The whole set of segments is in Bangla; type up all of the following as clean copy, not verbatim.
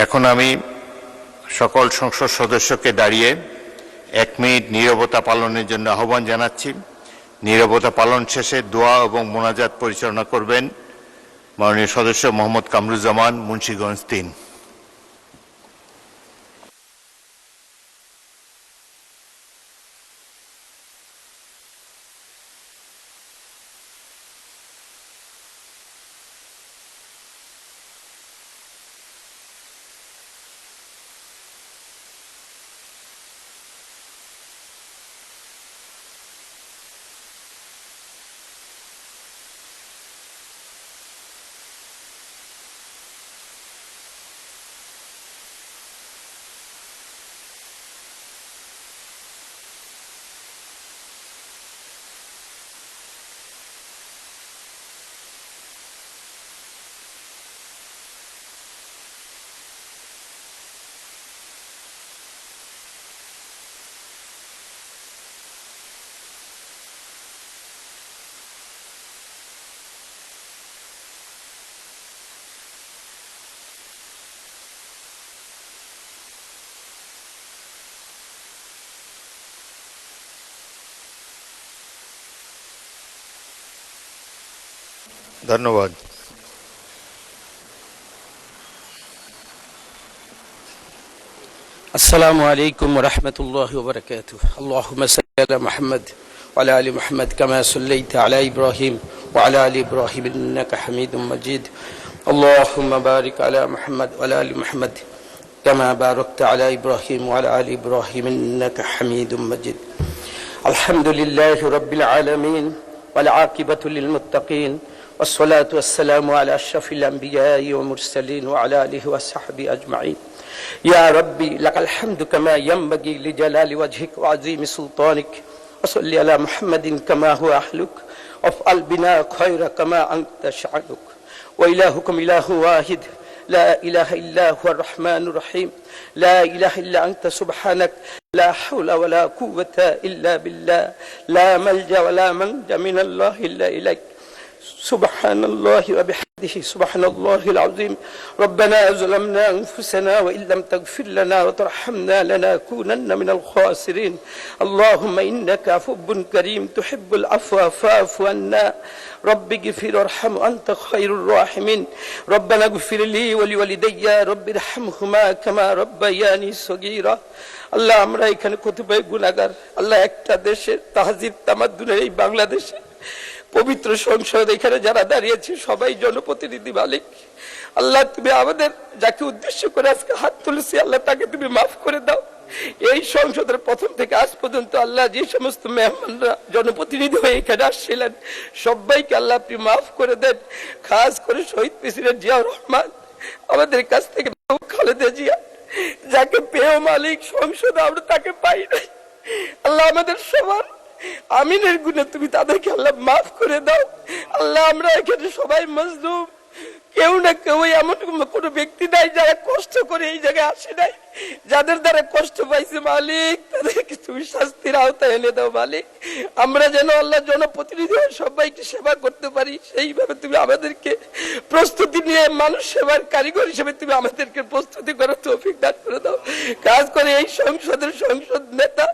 এখন আমি সকল সংসদ সদস্যকে দাঁড়িয়ে 1 মিনিট নীরবতা পালনের জন্য আহ্বান জানাচ্ছি। নীরবতা পালন শেষে দোয়া এবং মোনাজাত পরিচালনা করবেন মাননীয় সদস্য মোহাম্মদ কামরুজ্জামান, মুন্সিগঞ্জ 3। ধন্যবাদ। السلام عليكم ورحمة الله وبركاته. اللهم صل على محمد وعلى آل محمد كما صليت على إبراهيم وعلى آل إبراهيم إنك حميد مجيد. اللهم بارك على محمد وعلى آل محمد كما باركت على إبراهيم وعلى آل إبراهيم إنك حميد مجيد. الحمد لله رب العالمين والعاقبة للمتقين والصلاة والسلام على أشرف الأنبياء والمرسلين وعلى آله وصحبه أجمعين. يا ربي لك الحمد كما ينبغي لجلال وجهك وعظيم سلطانك، وصل على محمد كما هو أهلك، وافعل بنا خير كما أنت شأنك. وإلهكم إله واحد لا إله إلا هو الرحمن الرحيم، لا إله إلا أنت سبحانك، لا حول ولا قوة إلا بالله، لا ملجأ ولا منجا من الله إلا إليك. سبحان الله وبحمده سبحان الله العظيم. ربنا ظلمنا أنفسنا وإن لم تغفر لنا وترحمنا لنكونن من الخاسرين. اللهم إنك عفو كريم تحب العفو فاعف عنا. رب اغفر وارحم أنت خير الراحمين. ربنا اغفر لي ولوالدي رب ارحمهما كما ربياني صغيرا. আল্লাহ, আমরা এখানে কতিপয় গুনাহগার, আল্লাহ একটা দেশের তাহজিব তামাদ্দুনের এই বাংলাদেশে পবিত্র সংসদ এখানে যারা দাঁড়িয়েছে সবাই জনপ্রতিনিধি মালিক। আল্লাহ, তুমি আমাদের যাকে উদ্দেশ্য করে আজকে হাত তুলেছি আল্লাহ তাকে তুমি মাফ করে দাও। এই সংসদের প্রথম থেকে আজ পর্যন্ত আল্লাহ যে সমস্ত মেহমানরা জনপ্রতিনিধি হয়ে এখানে আসছিলেন সবাইকে আল্লাহ আপনি মাফ করে দেন। খাস করে শহীদ প্রেসিডেন্ট জিয়াউর রহমান আমাদের কাছ থেকে খালেদা জিয়া যাকে পেও মালিক সংসদে আমরা তাকে পাই নাই। আল্লাহ আমাদের সবার আমিনের গুণে তুমি তাদেরকে আল্লাহ মাফ করে দাও। আল্লাহ, আমরা এখানে সবাই মজলুম, কেউ না কেউ এমন কোন ব্যক্তি নাই যারা কষ্ট করে এই জায়গায় আসে নাই, যাদের দ্বারা কষ্ট পাইছে মালিক তাদেরকে তুমি শাস্তির আওতায় এনে দাও মালিক। আমরা যেন আল্লাহ জনপ্রতিনিধি হয়ে সবাইকে সেবা করতে পারি সেইভাবে তুমি আমাদেরকে প্রস্তুতি নিয়ে মানুষ সেবার কারিগর হিসেবে তুমি আমাদেরকে প্রস্তুতি করার তৌফিক দান করে দাও। কাজ করে এই সংসদের সংসদ নেতা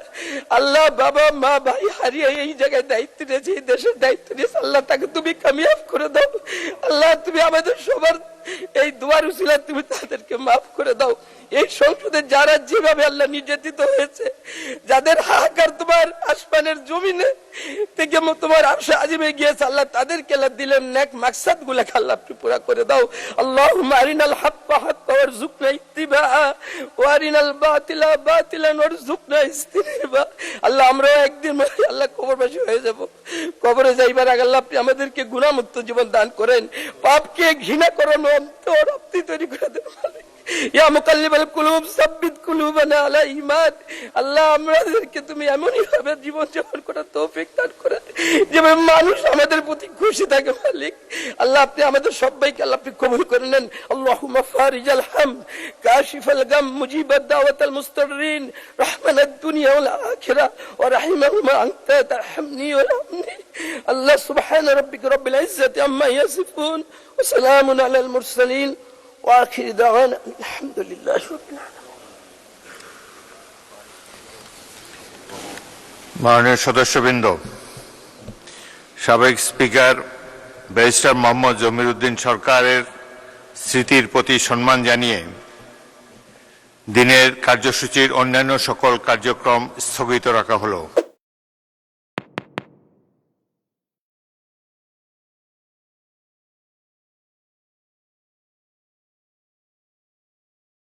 আল্লাহ বাবা মা ভাই হারিয়ে এই জায়গায় দায়িত্ব নিয়েছে, এই দেশের দায়িত্ব নিয়েছে, আল্লাহ তাকে তুমি কামিয়াব করে দাও। আল্লাহ, তুমি আমাদের সবার এই দুয়ার উসিলা তুমি তাদেরকে মাফ করে দাও। এই সংসদে যারা যেভাবে আল্লাহ নির্যাতিত হয়েছে, যাদের হাহাকার তোমার আসমানের জমিনে থেকে তোমার আরশে আজিমে গিয়েছে, আল্লাহ তাদেরকে আল্লাহ দিলেন নেক মাকসাদ গুলাকে আল্লাহ আপনি পুরা করে দাও। আল্লাহুম্মা আরিনাল হাক্কা হাক্কা ওয়ারযুকনা ইত্তিবাআ ওয়া আরিনাল বাতিলা বাতিলান ওয়ারযুকনা ইজতিনাবা। আল্লাহ, আমরা একদিন আল্লাহ কবরবাসী হয়ে যাব, কবরে যাইবার আগে আল্লাহ আপনি আমাদেরকে গুনাহমুক্ত জীবন দান করেন, পাপকে ঘৃণা করানো অন্তর আপনি তৈরি করে দেন মালিক। ইয়া মুকাল্লিবাল কুলুব সাব্বিত কুলুবানা আলা ঈমান। আল্লাহ, আমাদেরকে তুমি এমনই ভাবে জীবন যাপন করার তৌফিক দান করেন যেভাবে মানুষ আমাদের প্রতি খুশি থাকে মালিক। আল্লাহ, আপনি আমাদের সবাইকে আল্লাহ আপনি কবুল করে নেন। আল্লাহুম্মা ফারিজাল হাম কাশিফাল গাম মুজিবাদ দাওয়াতাল মুস্তাররিন রাহমানাদ দুনিয়া ওয়াল আখিরা ওয়া রাহিমাহুমা আনতা তারহামনি ওয়া রাহমনি। আল্লাহ, সুবহান রাব্বিকা রাব্বিল ইজ্জাতি আম্মা ইয়াসিফুন ওয়া সালামুন আলাল মুরসালিন وآخر دعوانا الحمد لله رب العالمين. মাননীয় সদস্যবৃন্দ, সাবেক স্পিকার ব্যারিস্টার মোহাম্মদ জমির উদ্দিন সরকারের স্মৃতির প্রতি সম্মান জানিয়ে দিনের কার্যসূচির অন্যান্য সকল কার্যক্রম স্থগিত রাখা হলো।